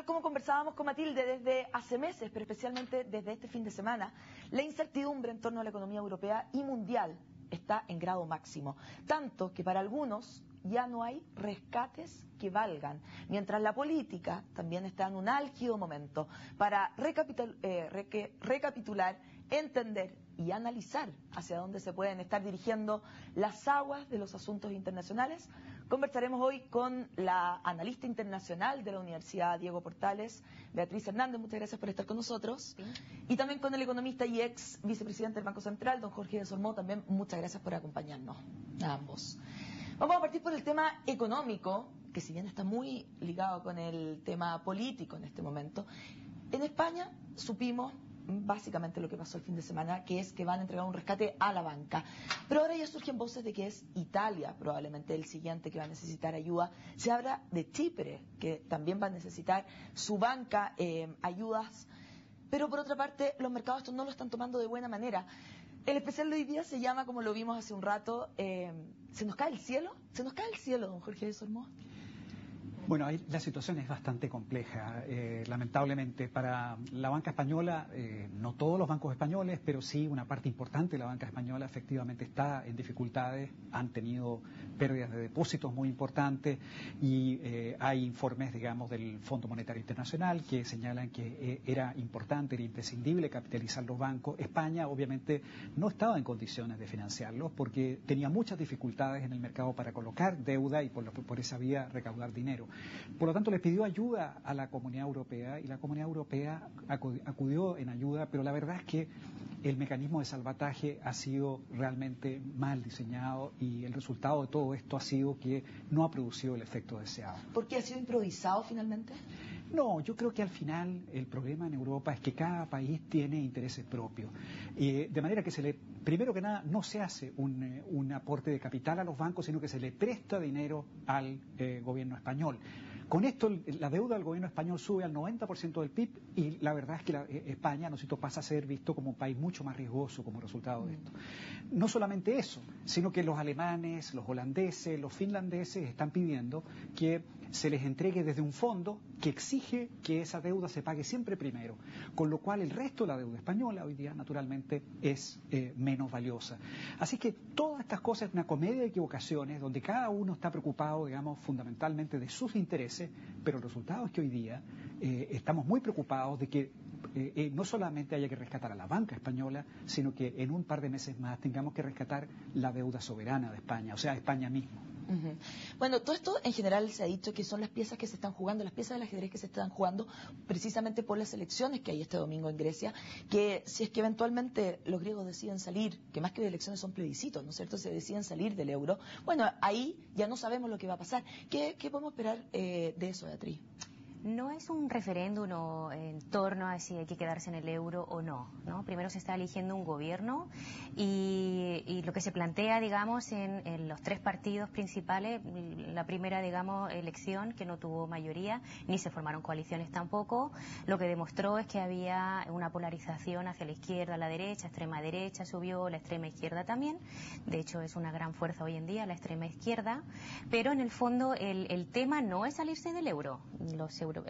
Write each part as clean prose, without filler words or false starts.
tal como conversábamos con Matilde desde hace meses, pero especialmente desde este fin de semana, la incertidumbre en torno a la economía europea y mundial está en grado máximo. Tanto que para algunos ya no hay rescates que valgan, mientras la política también está en un álgido momento para recapitular, entender y analizar hacia dónde se pueden estar dirigiendo las aguas de los asuntos internacionales. Conversaremos hoy con la analista internacional de la Universidad Diego Portales, Beatriz Hernández, muchas gracias por estar con nosotros. Sí. Y también con el economista y ex vicepresidente del Banco Central, don Jorge de Solmó, también muchas gracias por acompañarnos a ambos. Vamos a partir por el tema económico, que si bien está muy ligado con el tema político en este momento. En España supimos básicamente lo que pasó el fin de semana, que es que van a entregar un rescate a la banca. Pero ahora ya surgen voces de que es Italia probablemente el siguiente que va a necesitar ayuda. Se habla de Chipre, que también va a necesitar su banca, ayudas. Pero por otra parte, los mercados esto no lo están tomando de buena manera. El especial de hoy día se llama, como lo vimos hace un rato, ¿se nos cae el cielo? ¿Se nos cae el cielo, don Jorge de Solmó? Bueno, la situación es bastante compleja, lamentablemente. Para la banca española, no todos los bancos españoles, pero sí una parte importante de la banca española efectivamente está en dificultades, han tenido pérdidas de depósitos muy importantes y hay informes, digamos, del Fondo Monetario Internacional que señalan que era importante, era imprescindible capitalizar los bancos. España, obviamente, no estaba en condiciones de financiarlos porque tenía muchas dificultades en el mercado para colocar deuda y por esa vía recaudar dinero. Por lo tanto, le pidió ayuda a la Comunidad Europea y la Comunidad Europea acudió en ayuda, pero la verdad es que el mecanismo de salvataje ha sido realmente mal diseñado y el resultado de todo esto ha sido que no ha producido el efecto deseado. ¿Por qué ha sido improvisado finalmente? No, yo creo que al final el problema en Europa es que cada país tiene intereses propios. De manera que primero que nada, no se hace un aporte de capital a los bancos, sino que se le presta dinero al gobierno español. Con esto, la deuda del gobierno español sube al 90% del PIB y la verdad es que España, pasa a ser visto como un país mucho más riesgoso como resultado de esto. No solamente eso, sino que los alemanes, los holandeses, los finlandeses están pidiendo que se les entregue desde un fondo que exige que esa deuda se pague siempre primero, con lo cual el resto de la deuda española hoy día naturalmente es menos valiosa. Así que todas estas cosas es una comedia de equivocaciones donde cada uno está preocupado, digamos, fundamentalmente de sus intereses, pero el resultado es que hoy día estamos muy preocupados de que no solamente haya que rescatar a la banca española, sino que en un par de meses más tengamos que rescatar la deuda soberana de España, o sea, España mismo. Uh-huh. Bueno, todo esto en general se ha dicho que son las piezas que se están jugando, las piezas del ajedrez que se están jugando precisamente por las elecciones que hay este domingo en Grecia, que si es que eventualmente los griegos deciden salir, que más que de elecciones son plebiscitos, ¿no es cierto?, se deciden salir del euro, bueno, ahí ya no sabemos lo que va a pasar. ¿Qué podemos esperar de eso, Beatriz? No es un referéndum en torno a si hay que quedarse en el euro o no, ¿no? Primero se está eligiendo un gobierno y lo que se plantea, digamos, en los tres partidos principales, la primera, digamos, elección que no tuvo mayoría, ni se formaron coaliciones tampoco, lo que demostró es que había una polarización hacia la izquierda, la extrema derecha subió, la extrema izquierda también, de hecho es una gran fuerza hoy en día la extrema izquierda, pero en el fondo el tema no es salirse del euro,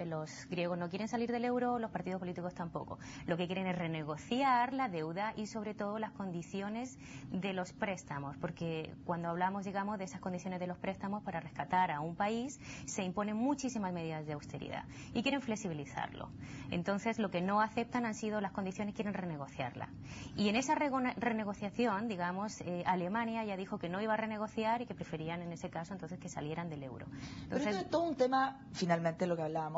los griegos no quieren salir del euro, los partidos políticos tampoco. Lo que quieren es renegociar la deuda y sobre todo las condiciones de los préstamos, porque cuando hablamos, digamos, de esas condiciones de los préstamos para rescatar a un país, se imponen muchísimas medidas de austeridad y quieren flexibilizarlo. Entonces, lo que no aceptan han sido las condiciones, quieren renegociarla. Y en esa renegociación, digamos, Alemania ya dijo que no iba a renegociar y que preferían en ese caso entonces que salieran del euro. Entonces, pero esto es todo un tema, finalmente lo que hablábamos,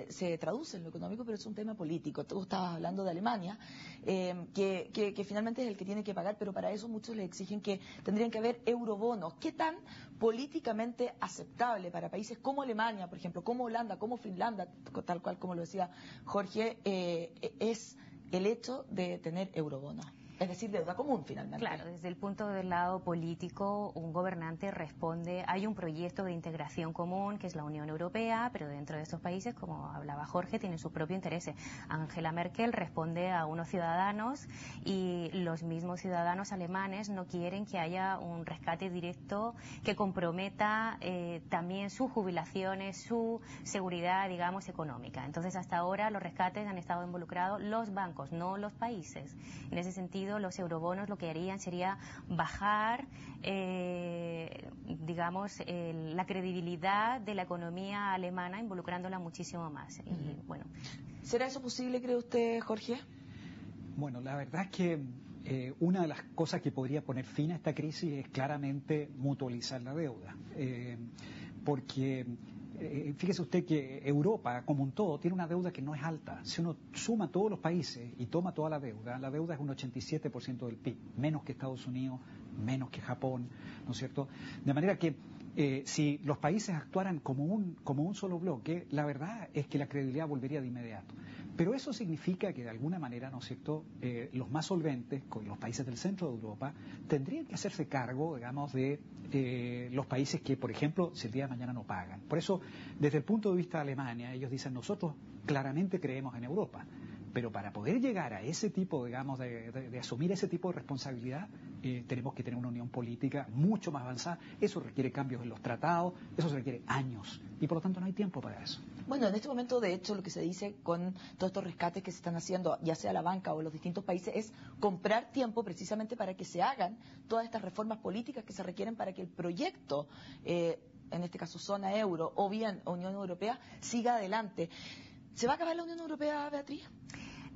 se traduce en lo económico, pero es un tema político. Tú estabas hablando de Alemania, que finalmente es el que tiene que pagar, pero para eso muchos le exigen que tendrían que haber eurobonos. ¿Qué tan políticamente aceptable para países como Alemania, por ejemplo, como Holanda, como Finlandia, tal cual como lo decía Jorge, es el hecho de tener eurobonos? es decir, deuda común finalmente. Claro, desde el punto del lado político, un gobernante responde, hay un proyecto de integración común que es la Unión Europea, pero dentro de estos países, como hablaba Jorge, tienen sus propios intereses. Angela Merkel responde a unos ciudadanos y los mismos ciudadanos alemanes no quieren que haya un rescate directo que comprometa también sus jubilaciones, su seguridad, digamos, económica. Entonces, hasta ahora los rescates han estado involucrados los bancos, no los países. En ese sentido, los eurobonos lo que harían sería bajar, digamos, la credibilidad de la economía alemana, involucrándola muchísimo más. Y, bueno. ¿Será eso posible, cree usted, Jorge? Bueno, la verdad es que una de las cosas que podría poner fin a esta crisis es claramente mutualizar la deuda. Porque fíjese usted que Europa, como un todo, tiene una deuda que no es alta. Si uno suma todos los países y toma toda la deuda es un 87% del PIB, menos que Estados Unidos, menos que Japón, ¿no es cierto? De manera que si los países actuaran como un solo bloque, la verdad es que la credibilidad volvería de inmediato. Pero eso significa que de alguna manera, ¿no es cierto?, los más solventes, con los países del centro de Europa, tendrían que hacerse cargo, digamos, de los países que, por ejemplo, si el día de mañana no pagan. Por eso, desde el punto de vista de Alemania, ellos dicen, nosotros claramente creemos en Europa. Pero para poder llegar a ese tipo, digamos, de asumir ese tipo de responsabilidad, tenemos que tener una unión política mucho más avanzada. Eso requiere cambios en los tratados, eso se requiere años. Y por lo tanto no hay tiempo para eso. Bueno, en este momento, de hecho, lo que se dice con todos estos rescates que se están haciendo, ya sea la banca o los distintos países, es comprar tiempo precisamente para que se hagan todas estas reformas políticas que se requieren para que el proyecto, en este caso zona euro o bien Unión Europea, siga adelante. ¿Se va a acabar la Unión Europea, Beatriz?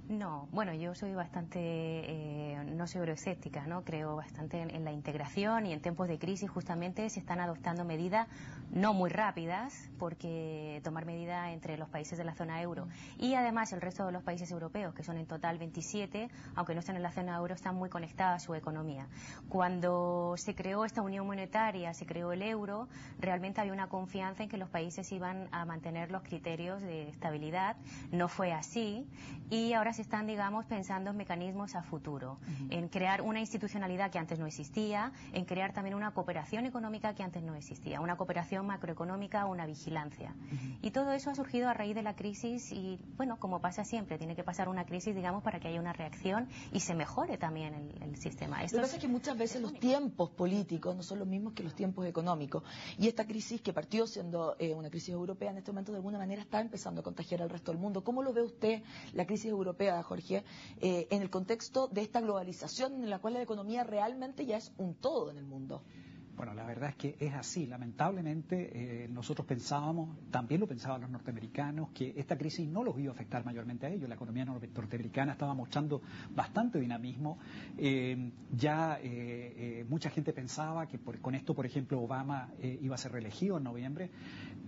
No, bueno, yo soy bastante, no soy euroescéptica, ¿no? Creo bastante en la integración y en tiempos de crisis justamente se están adoptando medidas no muy rápidas, porque tomar medidas entre los países de la zona euro y además el resto de los países europeos, que son en total 27, aunque no están en la zona euro, están muy conectadas a su economía. Cuando se creó esta unión monetaria, se creó el euro, realmente había una confianza en que los países iban a mantener los criterios de estabilidad. No fue así y ahora se están, digamos, pensando en mecanismos a futuro, en crear una institucionalidad que antes no existía, en crear también una cooperación económica que antes no existía, una cooperación macroeconómica, una vigilancia. Y todo eso ha surgido a raíz de la crisis y, bueno, como pasa siempre, tiene que pasar una crisis, digamos, para que haya una reacción y se mejore también el sistema. Lo que pasa es que muchas veces los tiempos políticos no son los mismos que los tiempos económicos. Y esta crisis, que partió siendo una crisis europea, en este momento de alguna manera está empezando a contagiar al resto del mundo. ¿Cómo lo ve usted, la crisis europea, Jorge, en el contexto de esta globalización en la cual la economía realmente ya es un todo en el mundo? Bueno, la verdad es que es así. Lamentablemente, nosotros pensábamos, también lo pensaban los norteamericanos, que esta crisis no los iba a afectar mayormente a ellos. La economía norteamericana estaba mostrando bastante dinamismo. Mucha gente pensaba que con esto, por ejemplo, Obama iba a ser reelegido en noviembre,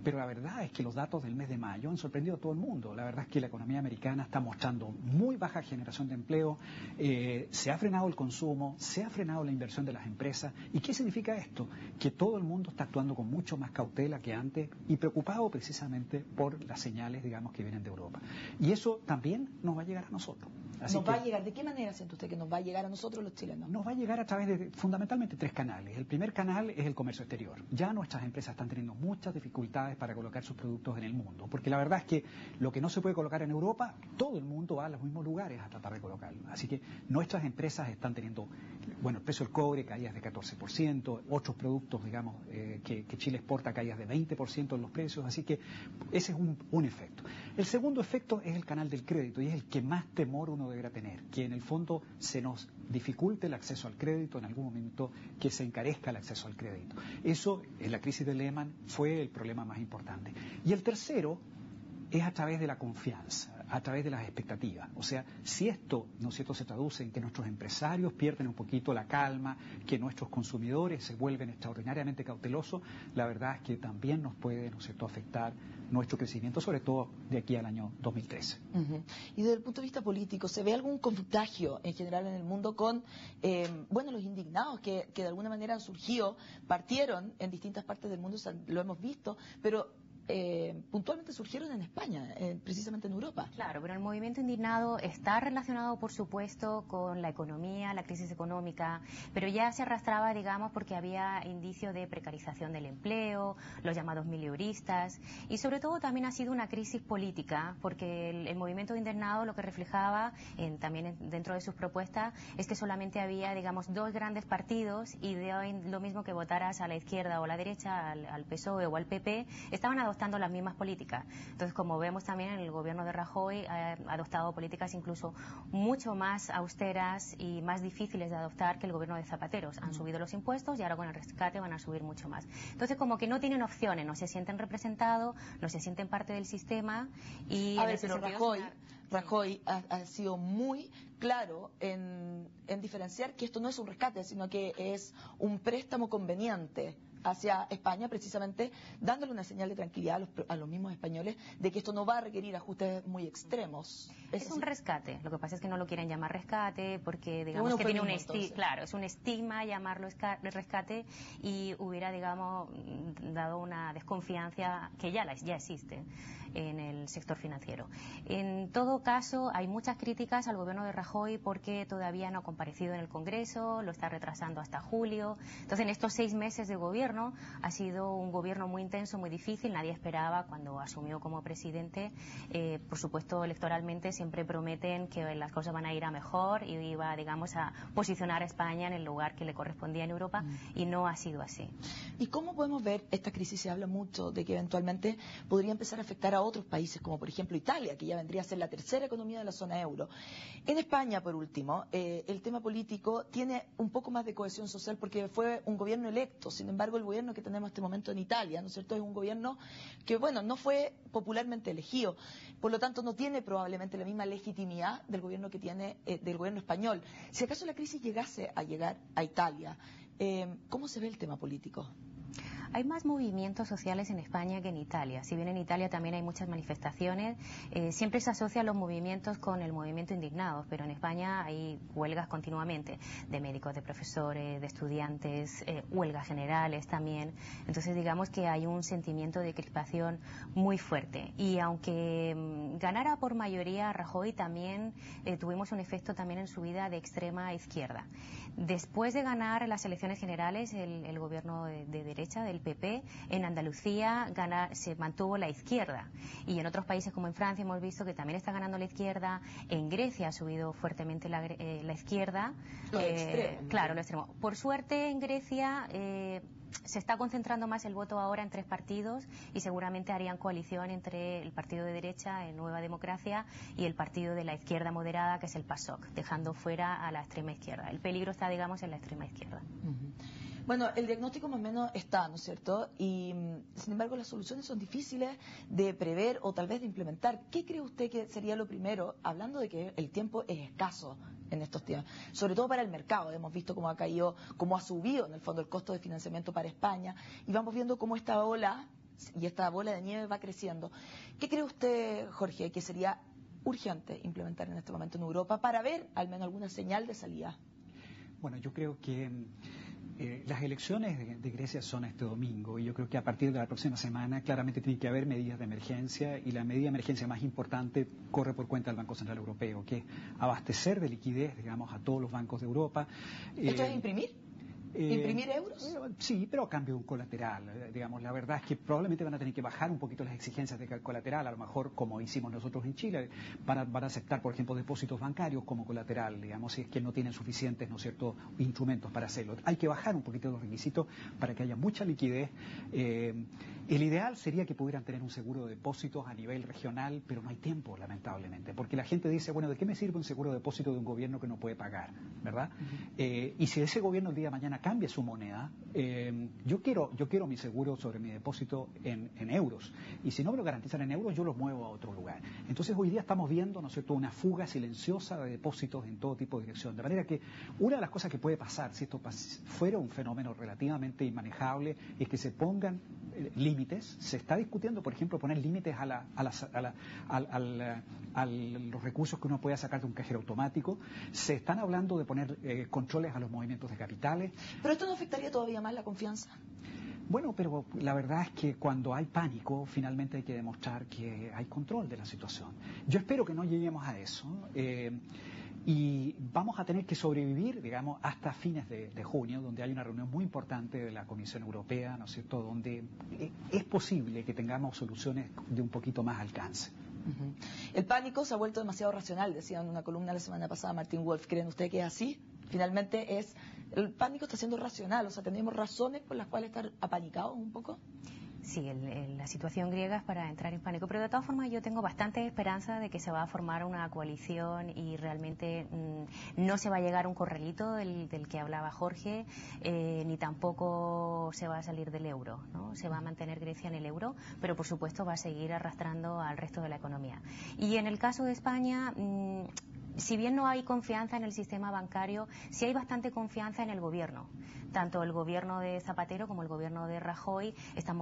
pero la verdad es que los datos del mes de mayo han sorprendido a todo el mundo. La verdad es que la economía americana está mostrando muy baja generación de empleo, se ha frenado el consumo, se ha frenado la inversión de las empresas. ¿Y qué significa esto? Que todo el mundo está actuando con mucho más cautela que antes y preocupado precisamente por las señales, digamos, que vienen de Europa. Y eso también nos va a llegar a nosotros. ¿Nos va a llegar? ¿De qué manera siente usted que nos va a llegar a nosotros los chilenos? Nos va a llegar a través de fundamentalmente 3 canales. El primer canal es el comercio exterior. Ya nuestras empresas están teniendo muchas dificultades para colocar sus productos en el mundo, porque la verdad es que lo que no se puede colocar en Europa, todo el mundo va a los mismos lugares a tratar de colocarlo. Así que nuestras empresas están teniendo, bueno, el precio del cobre, caídas de 14%, otros productos, digamos, que Chile exporta, caídas de 20% en los precios, así que ese es un efecto. El segundo efecto es el canal del crédito y es el que más temor uno deberá tener, que en el fondo se nos dificulte el acceso al crédito, en algún momento que se encarezca el acceso al crédito. Eso, en la crisis de Lehman, fue el problema más importante. Y el tercero es a través de la confianza, a través de las expectativas. O sea, si esto, ¿no es cierto?, se traduce en que nuestros empresarios pierden un poquito la calma, que nuestros consumidores se vuelven extraordinariamente cautelosos, la verdad es que también nos puede, ¿no es cierto?, afectar nuestro crecimiento, sobre todo de aquí al año 2013. Y desde el punto de vista político, ¿se ve algún contagio en general en el mundo con, los indignados que de alguna manera han surgido, partieron en distintas partes del mundo, lo hemos visto, pero puntualmente surgieron en España, precisamente en Europa. Claro, pero el movimiento indignado está relacionado, por supuesto, con la economía, la crisis económica, pero ya se arrastraba, digamos, porque había indicios de precarización del empleo, los llamados mileuristas, y sobre todo también ha sido una crisis política, porque el movimiento indignado lo que reflejaba, también dentro de sus propuestas, es que solamente había, digamos, dos grandes partidos, y de lo mismo que votaras a la izquierda o a la derecha, al PSOE o al PP, estaban adoptando las mismas políticas. Entonces, como vemos también, el gobierno de Rajoy ha adoptado políticas incluso mucho más austeras y más difíciles de adoptar que el gobierno de Zapatero. Han subido los impuestos y ahora con el rescate van a subir mucho más. Entonces, como que no tienen opciones, no se sienten representados, no se sienten parte del sistema. Y a ver, pero Rajoy ha sido muy claro en diferenciar que esto no es un rescate, sino que es un préstamo conveniente hacia España, precisamente dándole una señal de tranquilidad a los mismos españoles de que esto no va a requerir ajustes muy extremos. Es un rescate. Lo que pasa es que no lo quieren llamar rescate porque, digamos, que tiene un claro, es un estigma llamarlo rescate y hubiera, digamos, dado una desconfianza que ya existe en el sector financiero. En todo caso, hay muchas críticas al gobierno de Rajoy porque todavía no ha comparecido en el Congreso, lo está retrasando hasta julio. Entonces, en estos 6 meses de gobierno ha sido un gobierno muy intenso, muy difícil. Nadie esperaba cuando asumió como presidente. Por supuesto, electoralmente siempre prometen que las cosas van a ir a mejor y iba, digamos, a posicionar a España en el lugar que le correspondía en Europa, y no ha sido así. ¿Y cómo podemos ver esta crisis? Se habla mucho de que eventualmente podría empezar a afectar a otros países, como por ejemplo Italia, que ya vendría a ser la tercera economía de la zona euro. En España, por último, el tema político tiene un poco más de cohesión social porque fue un gobierno electo. Sin embargo, el gobierno que tenemos en este momento en Italia, ¿no es cierto?, es un gobierno que, bueno, no fue popularmente elegido, por lo tanto no tiene probablemente la misma legitimidad del gobierno que tiene del gobierno español. Si acaso la crisis llegase a llegar a Italia, ¿cómo se ve el tema político? Hay más movimientos sociales en España que en Italia. Si bien en Italia también hay muchas manifestaciones, siempre se asocian los movimientos con el movimiento indignados, pero en España hay huelgas continuamente de médicos, de profesores, de estudiantes, huelgas generales también. Entonces, digamos que hay un sentimiento de crispación muy fuerte. Y aunque ganara por mayoría Rajoy, también tuvimos un efecto también en su vida de extrema izquierda. Después de ganar las elecciones generales, el gobierno de derecha, del PP, en Andalucía se mantuvo la izquierda, y en otros países como en Francia hemos visto que también está ganando la izquierda. En Grecia ha subido fuertemente la izquierda. Lo extremo. Claro, lo extremo. Por suerte en Grecia se está concentrando más el voto ahora en 3 partidos y seguramente harían coalición entre el partido de derecha, Nueva Democracia, y el partido de la izquierda moderada, que es el PASOK, dejando fuera a la extrema izquierda. El peligro está, digamos, en la extrema izquierda. Bueno, el diagnóstico más o menos está, ¿no es cierto? Y, sin embargo, las soluciones son difíciles de prever o tal vez de implementar. ¿Qué cree usted que sería lo primero, hablando de que el tiempo es escaso en estos tiempos, sobre todo para el mercado? Hemos visto cómo ha caído, cómo ha subido, en el fondo, el costo de financiamiento para España, y vamos viendo cómo esta ola y esta bola de nieve va creciendo. ¿Qué cree usted, Jorge, que sería urgente implementar en este momento en Europa para ver al menos alguna señal de salida? Bueno, yo creo que las elecciones de Grecia son este domingo, y yo creo que a partir de la próxima semana claramente tiene que haber medidas de emergencia, y la medida de emergencia más importante corre por cuenta del Banco Central Europeo, que es abastecer de liquidez, digamos, a todos los bancos de Europa. ¿Esto es imprimir? ¿Imprimir euros? Sí, pero a cambio de un colateral. Digamos, la verdad es que probablemente van a tener que bajar un poquito las exigencias de colateral, a lo mejor como hicimos nosotros en Chile, van a aceptar, por ejemplo, depósitos bancarios como colateral, digamos, si es que no tienen suficientes, ¿no es cierto?, instrumentos para hacerlo. Hay que bajar un poquito los requisitos para que haya mucha liquidez. El ideal sería que pudieran tener un seguro de depósitos a nivel regional, pero no hay tiempo, lamentablemente, porque la gente dice, bueno, ¿de qué me sirve un seguro de depósito de un gobierno que no puede pagar? ¿Verdad? Y si ese gobierno el día de mañana cambia su moneda, yo quiero mi seguro sobre mi depósito en euros, y si no me lo garantizan en euros, yo los muevo a otro lugar. Entonces hoy día estamos viendo, ¿no es cierto?, una fuga silenciosa de depósitos en todo tipo de dirección, de manera que una de las cosas que puede pasar si esto fuera un fenómeno relativamente inmanejable es que se pongan límites. Se está discutiendo, por ejemplo, poner límites a los recursos que uno pueda sacar de un cajero automático. Se están hablando de poner controles a los movimientos de capitales. ¿Pero esto no afectaría todavía más la confianza? Bueno, pero la verdad es que cuando hay pánico, finalmente hay que demostrar que hay control de la situación. Yo espero que no lleguemos a eso. Y vamos a tener que sobrevivir, digamos, hasta fines de junio, donde hay una reunión muy importante de la Comisión Europea, ¿no es cierto?, donde es posible que tengamos soluciones de un poquito más alcance. El pánico se ha vuelto demasiado racional, decía en una columna la semana pasada Martin Wolf. ¿Creen ustedes que es así? Finalmente el pánico está siendo racional, o sea, tenemos razones por las cuales estar apanicados un poco. Sí, la situación griega es para entrar en pánico, pero de todas formas yo tengo bastante esperanza de que se va a formar una coalición y realmente no se va a llegar a un corralito del que hablaba Jorge, ni tampoco se va a salir del euro, ¿no? Se va a mantener Grecia en el euro, pero por supuesto va a seguir arrastrando al resto de la economía. Y en el caso de España, si bien no hay confianza en el sistema bancario, sí hay bastante confianza en el gobierno. Tanto el gobierno de Zapatero como el gobierno de Rajoy están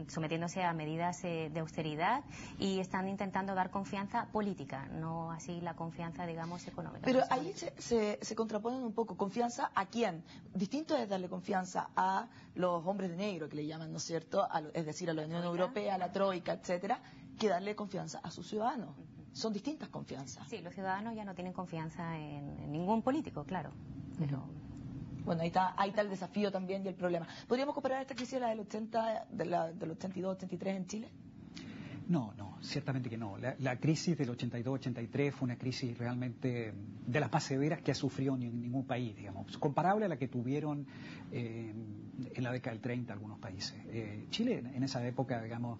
sometiéndose a medidas de austeridad y están intentando dar confianza política, no así la confianza, digamos, económica. Pero ahí se contraponen un poco. ¿Confianza a quién? Distinto es darle confianza a los hombres de negro, que le llaman, ¿no es cierto?, es decir, a la Unión Europea, a la Troika, etcétera, que darle confianza a sus ciudadanos. Son distintas confianzas. Sí, los ciudadanos ya no tienen confianza en ningún político, claro. Pero... Bueno, ahí está el desafío también y el problema. ¿Podríamos comparar esta crisis a la del 80, del 82, 83 en Chile? No, ciertamente que no. La crisis del 82-83 fue una crisis realmente de las más severas que ha sufrido ningún país, digamos, comparable a la que tuvieron en la década del 30 algunos países. Chile en esa época, digamos,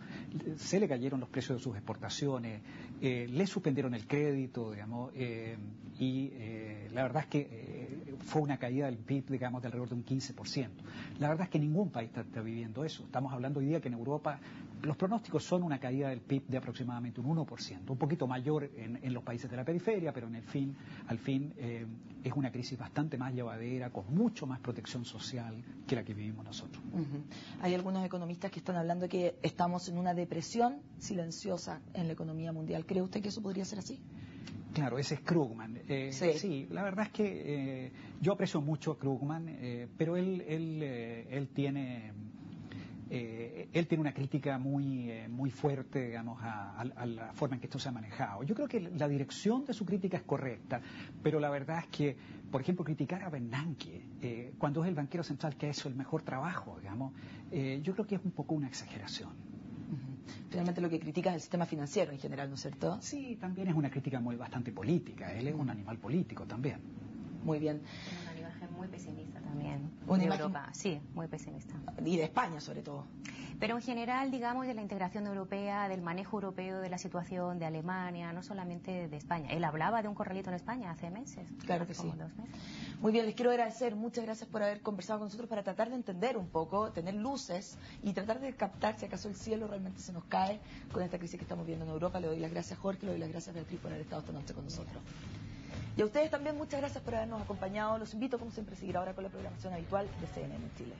se le cayeron los precios de sus exportaciones, le suspendieron el crédito, digamos, y la verdad es que fue una caída del PIB, digamos, de alrededor de un 15%. La verdad es que ningún país está viviendo eso. Estamos hablando hoy día que en Europa los pronósticos son una caída del PIB de aproximadamente un 1%, un poquito mayor en los países de la periferia, pero al fin es una crisis bastante más llevadera, con mucho más protección social que la que vivimos nosotros. Hay algunos economistas que están hablando que estamos en una depresión silenciosa en la economía mundial. ¿Cree usted que eso podría ser así? Claro, ese es Krugman. Sí, la verdad es que yo aprecio mucho a Krugman, pero él tiene una crítica muy fuerte, digamos, a la forma en que esto se ha manejado. Yo creo que la dirección de su crítica es correcta, pero la verdad es que, por ejemplo, criticar a Bernanke, cuando es el banquero central que ha hecho el mejor trabajo, digamos, yo creo que es un poco una exageración. Finalmente lo que critica es el sistema financiero en general, ¿no es cierto? Sí, también es una crítica bastante política. Él es un animal político también. Muy bien. Tiene una imagen muy pesimista también. ¿Una de imagen? Europa, sí, muy pesimista. Y de España, sobre todo. Pero en general, digamos, de la integración europea, del manejo europeo de la situación de Alemania, no solamente de España. Él hablaba de un corralito en España hace meses. Claro que sí. 2 meses. Muy bien, les quiero agradecer. Muchas gracias por haber conversado con nosotros para tratar de entender un poco, tener luces y tratar de captar si acaso el cielo realmente se nos cae con esta crisis que estamos viendo en Europa. Le doy las gracias, Jorge, le doy las gracias, Beatriz, por haber estado esta noche con nosotros. Y a ustedes también muchas gracias por habernos acompañado. Los invito, como siempre, a seguir ahora con la programación habitual de CNN Chile.